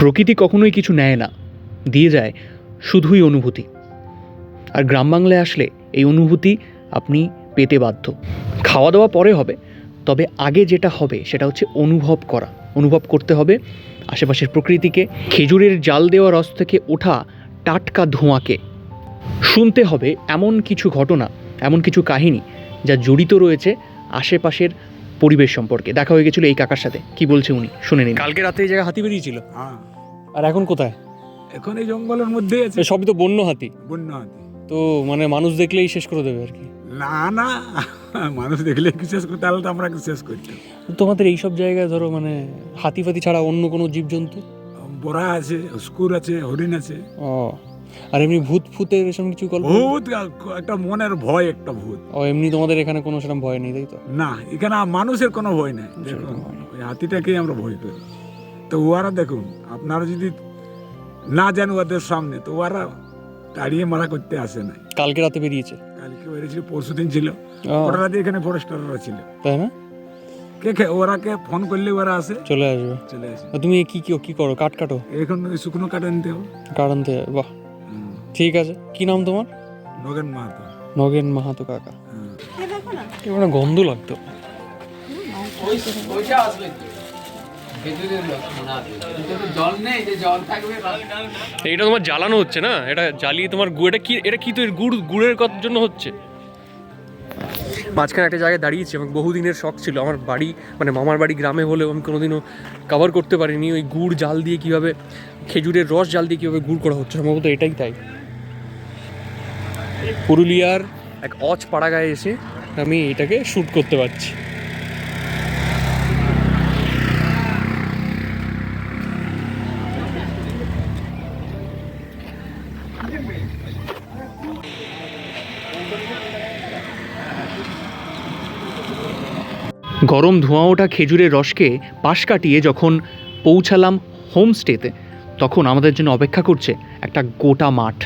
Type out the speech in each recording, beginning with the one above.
প্রকৃতি কখনোই কিছু নেয় না, দিয়ে যায় শুধুই অনুভূতি। আর গ্রাম বাংলায় আসলে এই অনুভূতি আপনি পেতে বাধ্য। খাওয়া দাওয়া পরে হবে, তবে আগে যেটা হবে সেটা হচ্ছে অনুভব করতে হবে আশেপাশের প্রকৃতিকে, খেজুরের জাল দেওয়া রস থেকে ওঠা টাটকা ধোঁয়াকে। শুনতে হবে এমন কিছু ঘটনা, এমন কিছু কাহিনী যা জড়িত রয়েছে আশেপাশের পরিবেশ সম্পর্কে। দেখা হয়ে গেছিলো এই কাকার সাথে, কি বলছে উনি শুনে নিন। কালকে রাতে এই জায়গায় হাতি বেরিয়েছিল, আর এখন কোথায়? এখন এই জঙ্গলের মধ্যে আছে। সবই তো বন্য হাতি। বন্য হাতি তো মানে মানুষ দেখলেই শেষ করে দেবে আর কি? না না, মানুষ দেখলে কি শেষ করতে, তাহলে তো আমরা কি শেষ করতাম। তোমাদের এইসব জায়গায় ধরো মানে হাতি ফাতি ছাড়া অন্য কোনো জীবজন্তু? বড়া আছে, স্কুর আছে, হরিণ আছে। ও, আর এমনি ভূত ফুতের এরকম কিছু গল্প? ভূত একটা মনের ভয়, একটা ভূত। ও, এমনি তোমাদের এখানে কোনো সেরকম ভয় নেই, তাই তো? না, এখানে মানুষের কোনো ভয় নাই। দেখুন, ওই হাতিটাকেই আমরা ভয় করি। তো ওরা দেখুন, আপনারা যদি না যান ওদের সামনে, তো ওরা তাড়িয়ে মারা করতে আসে না। কালকে রাতে বেরিয়েছে? কালকে বেরিয়েছিল, পরশু দিন ছিল। ওরা রাতে এখানে ফরেস্টাররা ছিল, তাই না? ওরাকে ফোন করলে ওরা আসে, চলে আসে। তুমি কি করো? কাটো? এখন শুকনো কাঠ আনতে হবে। কাঠ আনতে? বাহ, ঠিক আছে। কি নাম তোমার? নগেন মাহাতো। কাকা। কেমন গন্ধ লাগতো। এইটা তোমার জ্বালানো হচ্ছে না? এটা জ্বালিয়ে তোমার এটা কি তো গুড়ের জন্য হচ্ছে। মাঝখানে একটা জায়গায় দাঁড়িয়েছি, আমার বহুদিনের শখ ছিল। আমার বাড়ি মানে মামার বাড়ি গ্রামে হলেও আমি কোনোদিনও কভার করতে পারিনি ওই গুড় জাল দিয়ে কীভাবে, খেজুরের রস জাল দিয়ে কীভাবে গুড় করা হচ্ছে। সম্ভবত এটাই তাই। পুরুলিয়ার এক পাড়া গায়ে এসে আমি এটাকে শ্যুট করতে পারছি। গরম ধোঁয়া ওঠা খেজুরের রসকে পাশ কাটিয়ে যখন পৌঁছালাম হোমস্টেতে, তখন আমাদের জন্য অপেক্ষা করছে একটা গোটা মাঠ।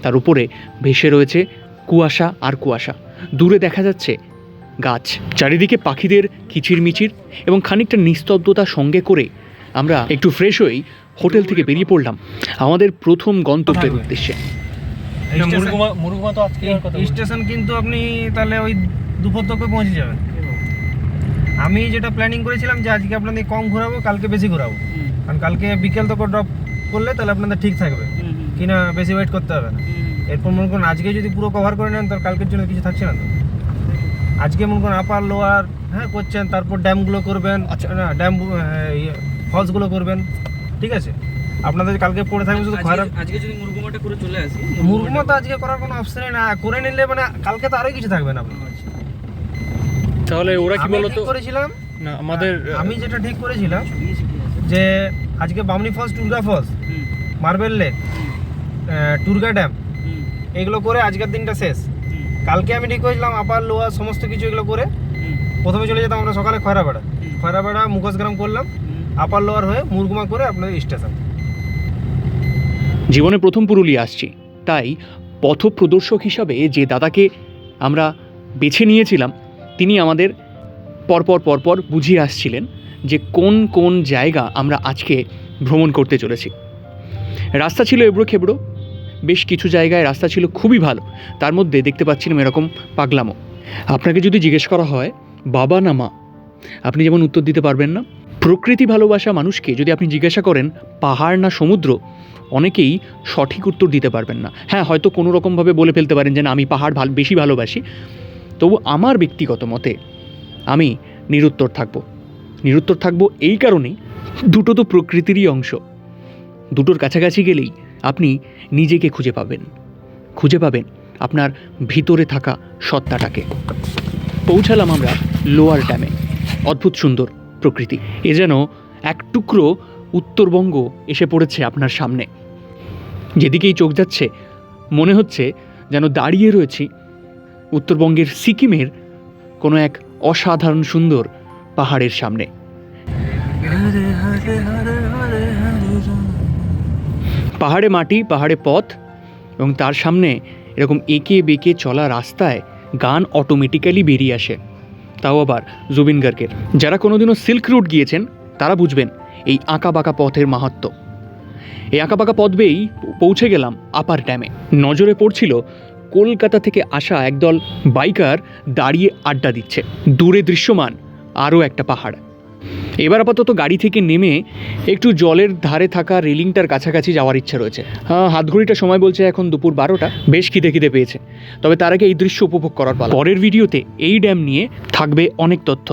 তার উপরে ভেসে রয়েছে কুয়াশা আর কুয়াশা। দূরে দেখা যাচ্ছে গাছ, চারিদিকে পাখিদের কিচিরমিচির এবং খানিকটা নিস্তব্ধতা সঙ্গে করে আমরা একটু ফ্রেশ হয়েই হোটেল থেকে বেরিয়ে পড়লাম আমাদের প্রথম গন্তব্যের উদ্দেশ্যে। স্টেশন কিন্তু আপনি তাহলে ওই দুপুর তকে পৌঁছে যাবেন। আমি যেটা প্ল্যানিং করেছিলাম যে আজকে আপনাদের কম ঘোরাবো, কালকে বেশি ঘোরাবো, কারণ কালকে বিকেল তক ড্রপ করলে তাহলে আপনাদের ঠিক থাকবে, কিনা বেশি ওয়েট করতে হবে না। এরপর মনে করুন আজকে যদি পুরো কভার করে নেন তাহলে কালকের জন্য কিছু থাকছে না। তো আজকে মনে করুন আপার লোয়ার করছেন, তারপর ড্যামগুলো করবেন, আচ্ছা না ড্যাম ফলসগুলো করবেন, ঠিক আছে। আপনাদের কালকে পড়ে থাকবে শুধু খারাপ। আজকে যদি মুরগুমাটা করে চলে আসি, মুরগুমা তো আজকে করার কোনো অপশনই না, করে নিলে মানে কালকে তো আরও কিছু থাকবে না আপনার। তাহলে ওরা কি বলতো করেছিলাম না আমাদের, আমি যেটা ঠিক করেছিলাম যে আজকে Bamni falls, Turga falls, marble lake, Turga dam, এগুলো করে আজকের দিনটা শেষ। কালকে আমি ঠিক করেছিলাম আপার লোয়ার সমস্ত কিছু এগুলো করে প্রথমে চলে যেতাম আমরা সকালে খয়রাপাড়া মুখোশগ্রাম করলাম, আপার লোয়ার হয়ে মুরগুমা করে আপনাদের স্টেশন। জীবনে প্রথম পুরুলিয়া আসছি, তাই পথ প্রদর্শক হিসাবে যে দাদাকে আমরা বেছে নিয়েছিলাম তিনি আমাদের পরপর বুঝিয়ে আসছিলেন যে কোন কোন জায়গা আমরা আজকে ভ্রমণ করতে চলেছি। রাস্তা ছিল এবড়ো খেবড়ো, বেশ কিছু জায়গায় রাস্তা ছিল খুবই ভালো, তার মধ্যে দেখতে পাচ্ছিলাম এরকম পাগলামো। আপনাকে যদি জিজ্ঞেস করা হয় বাবা না মা, আপনি যেমন উত্তর দিতে পারবেন না। প্রকৃতি ভালোবাসা মানুষকে যদি আপনি জিজ্ঞাসা করেন পাহাড় না সমুদ্র, অনেকেই সঠিক উত্তর দিতে পারবেন না। হ্যাঁ, হয়তো কোনো রকমভাবে বলে ফেলতে পারেন যে না আমি পাহাড় বেশি ভালোবাসি, তবু আমার ব্যক্তিগত মতে আমি নিরুত্তর থাকবো এই কারণেই, দুটো তো প্রকৃতিরই অংশ। দুটোর কাছাকাছি গেলেই আপনি নিজেকে খুঁজে পাবেন আপনার ভিতরে থাকা সত্তাটাকে। পৌঁছালাম আমরা লোয়ার ড্যামে। অদ্ভুত সুন্দর প্রকৃতি, এ যেন এক টুকরো উত্তরবঙ্গ এসে পড়েছে আপনার সামনে। যেদিকেই চোখ যাচ্ছে মনে হচ্ছে যেন দাঁড়িয়ে রয়েছি উত্তরবঙ্গের সিকিমের কোনো এক অসাধারণ সুন্দর পাহাড়ের সামনে। পাহাড়ে মাটি, পাহাড়ে পথ, এবং তার সামনে এরকম এঁকে বেঁকে চলা রাস্তায় গান অটোমেটিক্যালি বেরিয়ে আসে, তাও আবার জুবিন গার্গের। যারা কোনোদিনও সিল্ক রুট গিয়েছেন তারা বুঝবেন এই আঁকা বাঁকা পথের মাহাত্ম্য। এই আঁকাবাঁকা পথ বেয়েই পৌঁছে গেলাম আপার ড্যামে। নজরে পড়ছিল কলকাতা থেকে আসা একদল বাইকার দাঁড়িয়ে আড্ডা দিচ্ছে। দূরে দৃশ্যমান আরও একটা পাহাড়। এবার আপাতত গাড়ি থেকে নেমে একটু জলের ধারে থাকা রেলিংটার কাছাকাছি যাওয়ার ইচ্ছা রয়েছে। হাতঘড়িটা সময় বলছে এখন দুপুর 12টা। বেশ খিদে পেয়েছে, তবে তার আগে এই দৃশ্য উপভোগ করার পালা। পরের ভিডিওতে এই ড্যাম নিয়ে থাকবে অনেক তথ্য।